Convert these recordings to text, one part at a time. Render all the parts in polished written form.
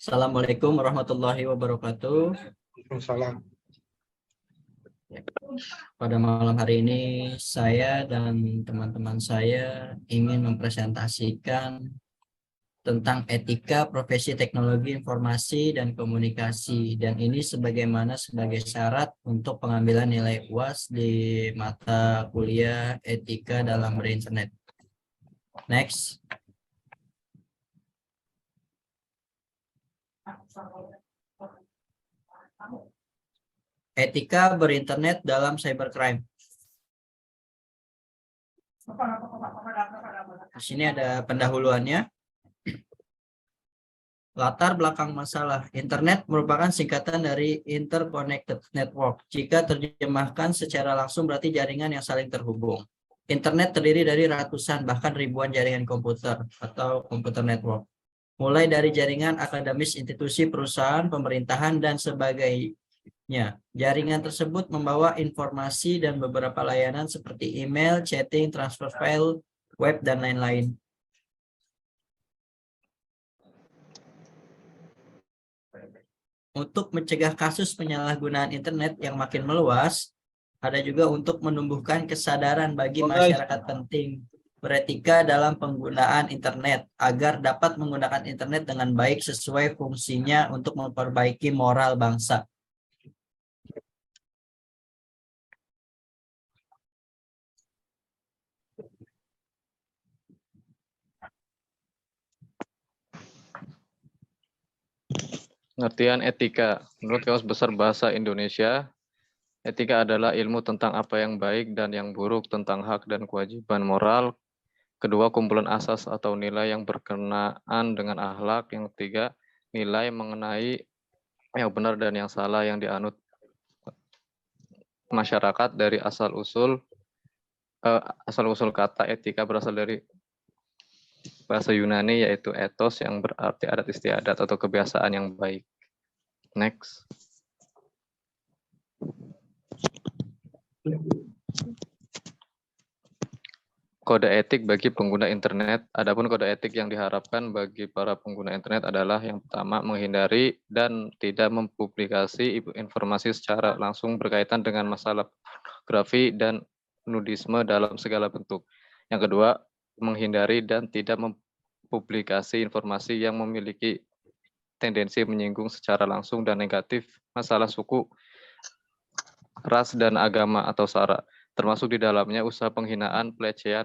Assalamualaikum warahmatullahi wabarakatuh. Salam. Pada malam hari ini saya dan teman-teman saya ingin mempresentasikan tentang etika profesi teknologi informasi dan komunikasi, dan ini sebagai syarat untuk pengambilan nilai UAS di mata kuliah etika dalam berinternet. Next. Etika berinternet dalam cybercrime. Di sini ada pendahuluannya. Latar belakang masalah. Internet merupakan singkatan dari Interconnected Network. Jika terjemahkan secara langsung berarti jaringan yang saling terhubung. Internet terdiri dari ratusan bahkan ribuan jaringan komputer atau komputer network. Mulai dari jaringan akademis, institusi, perusahaan, pemerintahan, dan sebagainya. Jaringan tersebut membawa informasi dan beberapa layanan seperti email, chatting, transfer file, web, dan lain-lain. Untuk mencegah kasus penyalahgunaan internet yang makin meluas, ada juga untuk menumbuhkan kesadaran bagi masyarakat penting beretika dalam penggunaan internet agar dapat menggunakan internet dengan baik sesuai fungsinya untuk memperbaiki moral bangsa. Pengertian etika. Menurut Kamus Besar Bahasa Indonesia, etika adalah ilmu tentang apa yang baik dan yang buruk, tentang hak dan kewajiban moral. Kedua, kumpulan asas atau nilai yang berkenaan dengan akhlak. Yang ketiga, nilai mengenai yang benar dan yang salah yang dianut masyarakat. Dari asal-usul kata etika berasal dari bahasa Yunani, yaitu ethos yang berarti adat istiadat atau kebiasaan yang baik. Next. Kode etik bagi pengguna internet. Adapun kode etik yang diharapkan bagi para pengguna internet adalah yang pertama, menghindari dan tidak mempublikasi informasi secara langsung berkaitan dengan masalah pornografi dan nudisme dalam segala bentuk. Yang kedua, menghindari dan tidak mempublikasi informasi yang memiliki tendensi menyinggung secara langsung dan negatif masalah suku, ras, dan agama atau sara, termasuk di dalamnya usaha penghinaan, pelecehan,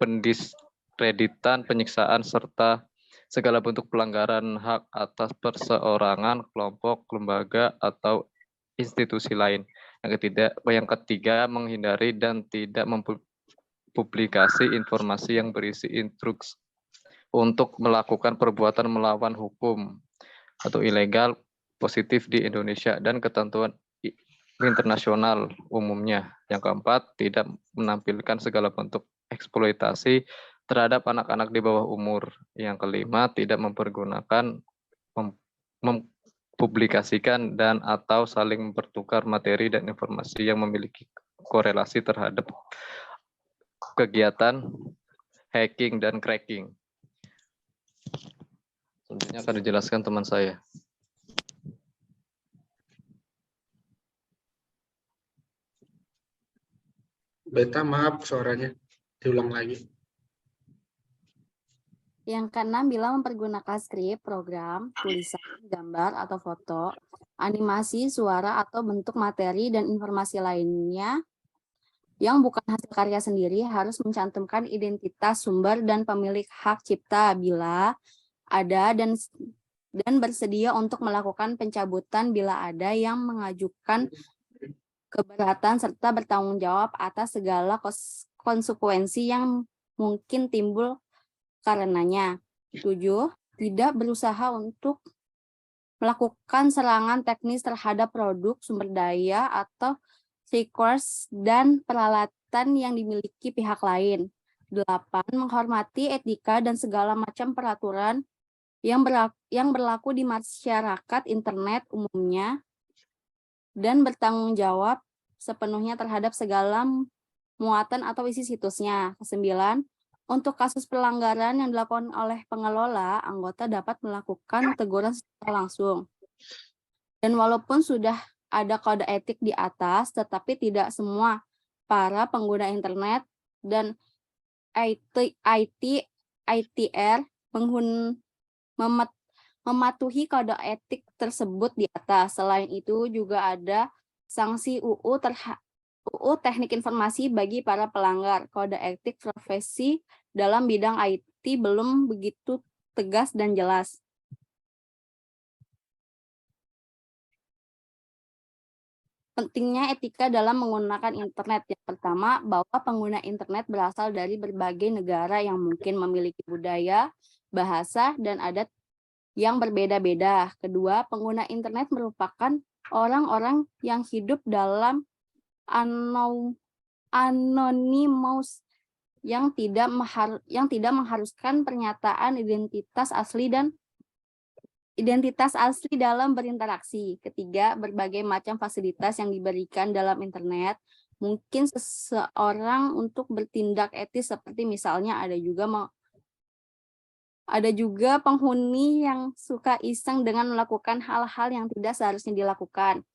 pendiskreditan, penyiksaan, serta segala bentuk pelanggaran hak atas perseorangan, kelompok, lembaga, atau institusi lain. Yang ketiga, menghindari dan tidak mempublikasi informasi yang berisi instruksi untuk melakukan perbuatan melawan hukum atau ilegal positif di Indonesia dan ketentuan internasional umumnya. Yang keempat, tidak menampilkan segala bentuk eksploitasi terhadap anak-anak di bawah umur. Yang kelima, tidak mempergunakan, mempublikasikan dan atau saling bertukar materi dan informasi yang memiliki korelasi terhadap kegiatan hacking dan cracking. Selanjutnya akan dijelaskan teman saya. Beta, maaf suaranya diulang lagi. Yang keenam, bila mempergunakan skrip, program, tulisan, gambar atau foto, animasi, suara, atau bentuk materi dan informasi lainnya yang bukan hasil karya sendiri harus mencantumkan identitas sumber dan pemilik hak cipta bila ada dan bersedia untuk melakukan pencabutan bila ada yang mengajukan keberatan serta bertanggung jawab atas segala konsekuensi yang mungkin timbul karenanya. 7. Tidak berusaha untuk melakukan serangan teknis terhadap produk, sumber daya, atau resource dan peralatan yang dimiliki pihak lain. 8. Menghormati etika dan segala macam peraturan yang berlaku di masyarakat internet umumnya dan bertanggung jawab sepenuhnya terhadap segala muatan atau isi situsnya. 9. Untuk kasus pelanggaran yang dilakukan oleh pengelola, anggota dapat melakukan teguran secara langsung. Dan walaupun sudah ada kode etik di atas, tetapi tidak semua para pengguna internet dan ITR mematuhi kode etik tersebut di atas. Selain itu juga ada sanksi UU Teknik Informasi bagi para pelanggar. Kode etik profesi dalam bidang IT belum begitu tegas dan jelas. Pentingnya etika dalam menggunakan internet. Yang pertama, bahwa pengguna internet berasal dari berbagai negara yang mungkin memiliki budaya, bahasa, dan adat yang berbeda-beda. Kedua, pengguna internet merupakan orang-orang yang hidup dalam anonymous yang tidak mengharuskan pernyataan identitas asli dalam berinteraksi. Ketiga, berbagai macam fasilitas yang diberikan dalam internet mungkin seseorang untuk bertindak etis, seperti misalnya ada juga penghuni yang suka iseng dengan melakukan hal-hal yang tidak seharusnya dilakukan.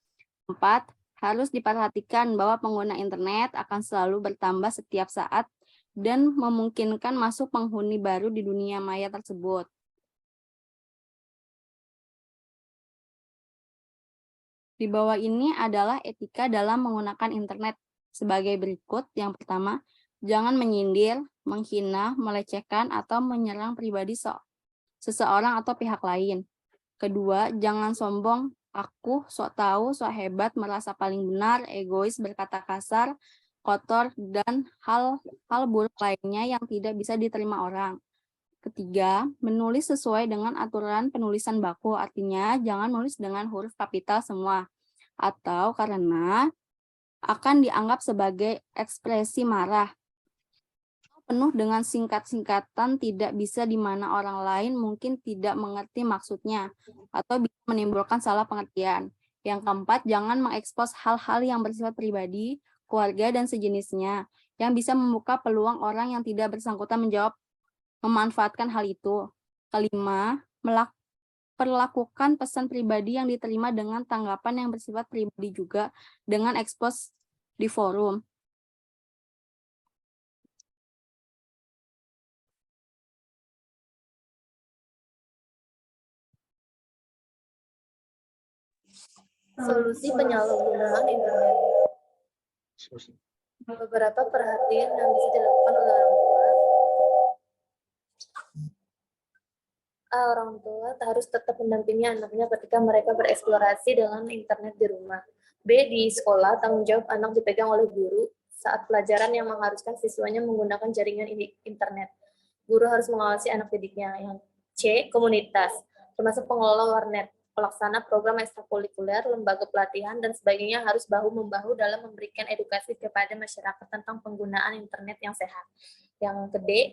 4, harus diperhatikan bahwa pengguna internet akan selalu bertambah setiap saat dan memungkinkan masuk penghuni baru di dunia maya tersebut. Di bawah ini adalah etika dalam menggunakan internet sebagai berikut. Yang pertama, jangan menyindir, menghina, melecehkan, atau menyerang pribadi seseorang atau pihak lain. Kedua, jangan sombong, aku, sok tahu, sok hebat, merasa paling benar, egois, berkata kasar, kotor, dan hal buruk lainnya yang tidak bisa diterima orang. Ketiga, menulis sesuai dengan aturan penulisan baku, artinya jangan menulis dengan huruf kapital semua, atau karena akan dianggap sebagai ekspresi marah. Penuh dengan singkat-singkatan tidak bisa di mana orang lain mungkin tidak mengerti maksudnya, atau bisa menimbulkan salah pengertian. Yang keempat, jangan mengekspos hal-hal yang bersifat pribadi, keluarga, dan sejenisnya, yang bisa membuka peluang orang yang tidak bersangkutan memanfaatkan hal itu. Kelima, perlakukan pesan pribadi yang diterima dengan tanggapan yang bersifat pribadi juga dengan ekspos di forum. Solusi penyalahgunaan internet. Beberapa perhatian yang bisa dilakukan oleh orang tua. Orang tua harus tetap mendampingi anaknya ketika mereka bereksplorasi dengan internet di rumah. B. Di sekolah, tanggung jawab anak dipegang oleh guru saat pelajaran yang mengharuskan siswanya menggunakan jaringan internet. Guru harus mengawasi anak didiknya. Yang C. Komunitas, termasuk pengelola warnet, pelaksana program ekstrakurikuler, lembaga pelatihan, dan sebagainya harus bahu-membahu dalam memberikan edukasi kepada masyarakat tentang penggunaan internet yang sehat. Yang kedua,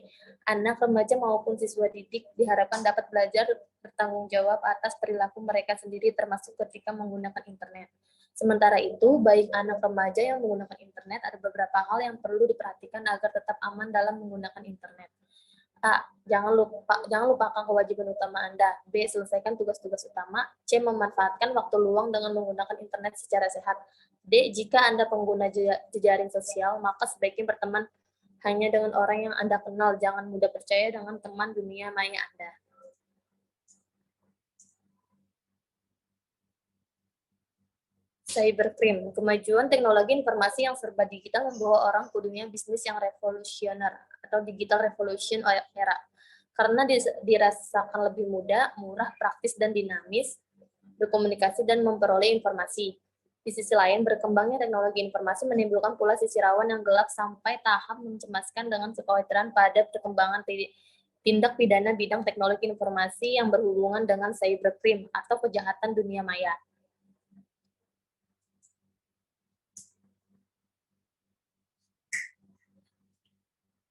anak remaja maupun siswa didik diharapkan dapat belajar bertanggung jawab atas perilaku mereka sendiri termasuk ketika menggunakan internet. Sementara itu, baik anak remaja yang menggunakan internet ada beberapa hal yang perlu diperhatikan agar tetap aman dalam menggunakan internet. A. Jangan lupakan kewajiban utama Anda. B. Selesaikan tugas-tugas utama. C. Memanfaatkan waktu luang dengan menggunakan internet secara sehat. D. Jika Anda pengguna jejaring sosial, maka sebaiknya berteman hanya dengan orang yang Anda kenal. Jangan mudah percaya dengan teman dunia maya Anda. Cybercrime, kemajuan teknologi informasi yang serba digital membawa orang ke dunia bisnis yang revolusioner atau digital revolution era. Karena dirasakan lebih mudah, murah, praktis, dan dinamis, berkomunikasi dan memperoleh informasi. Di sisi lain, berkembangnya teknologi informasi menimbulkan pula sisi rawan yang gelap sampai tahap mencemaskan dengan kekhawatiran pada perkembangan tindak pidana bidang teknologi informasi yang berhubungan dengan cybercrime atau kejahatan dunia maya.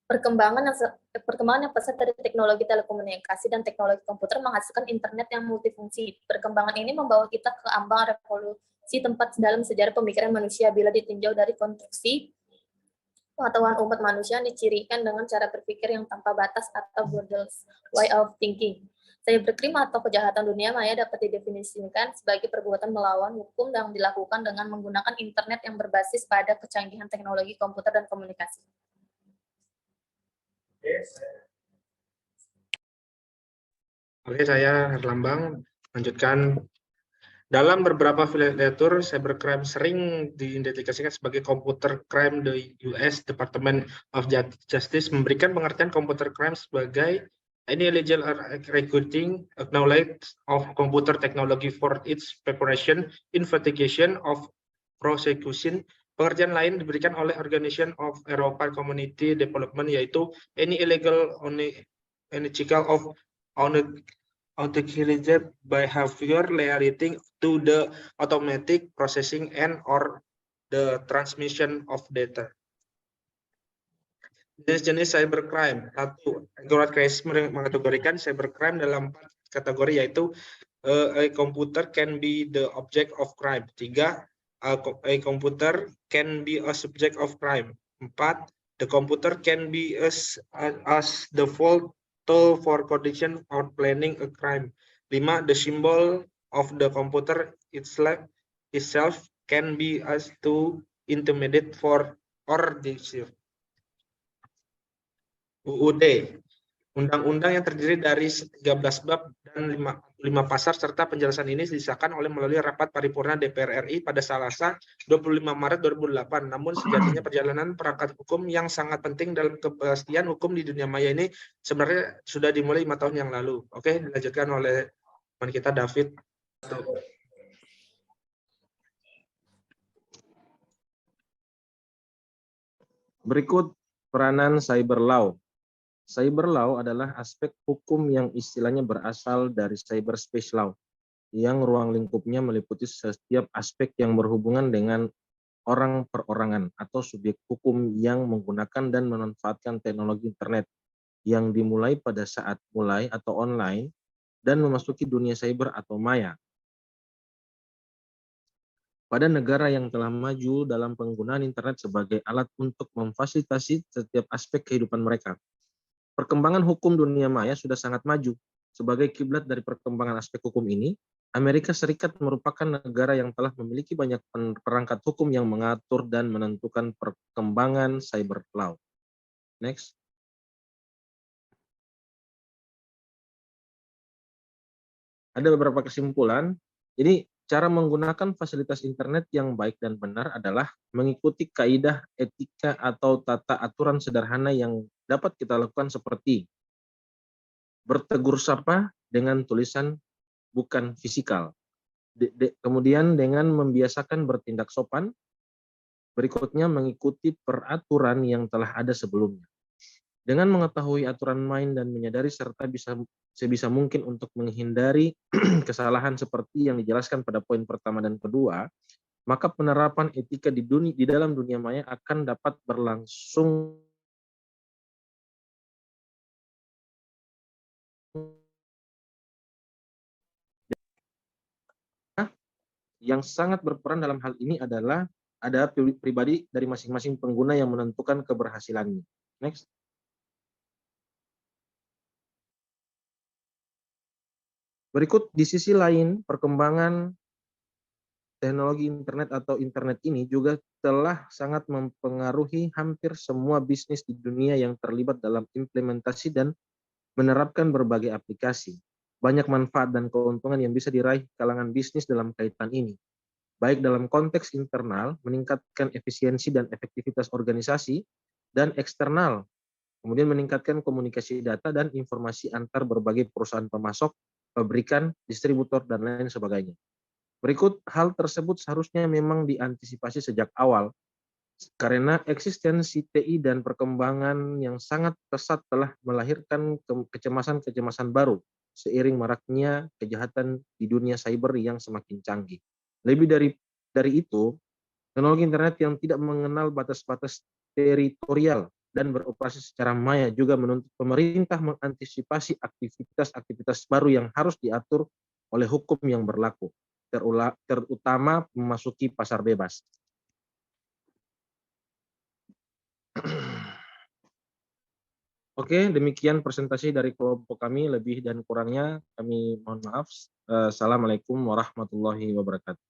Perkembangan yang pesat dari teknologi telekomunikasi dan teknologi komputer menghasilkan internet yang multifungsi. Perkembangan ini membawa kita ke ambang revolusi tempat dalam sejarah pemikiran manusia bila ditinjau dari konstruksi Pengetahuan umat manusia dicirikan dengan cara berpikir yang tanpa batas atau borderless way of thinking. Cybercrime atau kejahatan dunia maya dapat didefinisikan sebagai perbuatan melawan hukum yang dilakukan dengan menggunakan internet yang berbasis pada kecanggihan teknologi komputer dan komunikasi. Oke, saya Herlambang lanjutkan. Dalam beberapa literatur, cybercrime sering diidentifikasikan sebagai computer crime. The US Department of Justice memberikan pengertian computer crime sebagai any illegal recruiting knowledge of computer technology for its preparation, investigation of prosecution. Pengertian lain diberikan oleh Organization of European Community Development, yaitu any illegal unethical of authenticated behavior relating to the automatic processing and or the transmission of data. Jenis-jenis cybercrime. Satu, Case mengategorikan cybercrime dalam 4 kategori, yaitu a computer can be the object of crime. 3, a computer can be a subject of crime. 4, the computer can be as the fault tool for condition or planning a crime. 5, the symbol of the computer itself can be as to intimidate for or deceive. UUD, undang-undang yang terdiri dari 13 bab dan 5 pasar serta penjelasan ini disahkan melalui rapat paripurna DPR RI pada Selasa 25 Maret 2008. Namun sejatinya perjalanan perangkat hukum yang sangat penting dalam kepastian hukum di dunia maya ini sebenarnya sudah dimulai 5 tahun yang lalu. Oke, dilanjutkan oleh teman kita David. Berikut peranan cyber law. Cyber law adalah aspek hukum yang istilahnya berasal dari cyberspace law, yang ruang lingkupnya meliputi setiap aspek yang berhubungan dengan orang perorangan atau subjek hukum yang menggunakan dan memanfaatkan teknologi internet yang dimulai pada saat mulai atau online dan memasuki dunia cyber atau maya. Pada negara yang telah maju dalam penggunaan internet sebagai alat untuk memfasilitasi setiap aspek kehidupan mereka. Perkembangan hukum dunia maya sudah sangat maju. Sebagai kiblat dari perkembangan aspek hukum ini, Amerika Serikat merupakan negara yang telah memiliki banyak perangkat hukum yang mengatur dan menentukan perkembangan cyber law. Next. Ada beberapa kesimpulan. Jadi, cara menggunakan fasilitas internet yang baik dan benar adalah mengikuti kaidah etika atau tata aturan sederhana yang dapat kita lakukan seperti bertegur sapa dengan tulisan bukan fisikal. Kemudian dengan membiasakan bertindak sopan. Berikutnya mengikuti peraturan yang telah ada sebelumnya. Dengan mengetahui aturan main dan menyadari serta sebisa mungkin untuk menghindari kesalahan seperti yang dijelaskan pada poin pertama dan kedua, maka penerapan etika di dalam dunia maya akan dapat berlangsung yang sangat berperan dalam hal ini adalah ada pribadi dari masing-masing pengguna yang menentukan keberhasilannya. Next. Berikut di sisi lain, perkembangan teknologi internet atau internet ini juga telah sangat mempengaruhi hampir semua bisnis di dunia yang terlibat dalam implementasi dan menerapkan berbagai aplikasi. Banyak manfaat dan keuntungan yang bisa diraih kalangan bisnis dalam kaitan ini. Baik dalam konteks internal, meningkatkan efisiensi dan efektivitas organisasi, dan eksternal, kemudian meningkatkan komunikasi data dan informasi antar berbagai perusahaan pemasok, pabrikan, distributor, dan lain sebagainya. Berikut hal tersebut seharusnya memang diantisipasi sejak awal, karena eksistensi TI dan perkembangan yang sangat pesat telah melahirkan kecemasan-kecemasan baru, seiring maraknya kejahatan di dunia cyber yang semakin canggih. Lebih dari itu, teknologi internet yang tidak mengenal batas-batas teritorial dan beroperasi secara maya juga menuntut pemerintah mengantisipasi aktivitas-aktivitas baru yang harus diatur oleh hukum yang berlaku, terutama memasuki pasar bebas. Oke, demikian presentasi dari kelompok kami. Lebih dan kurangnya kami mohon maaf. Assalamualaikum warahmatullahi wabarakatuh.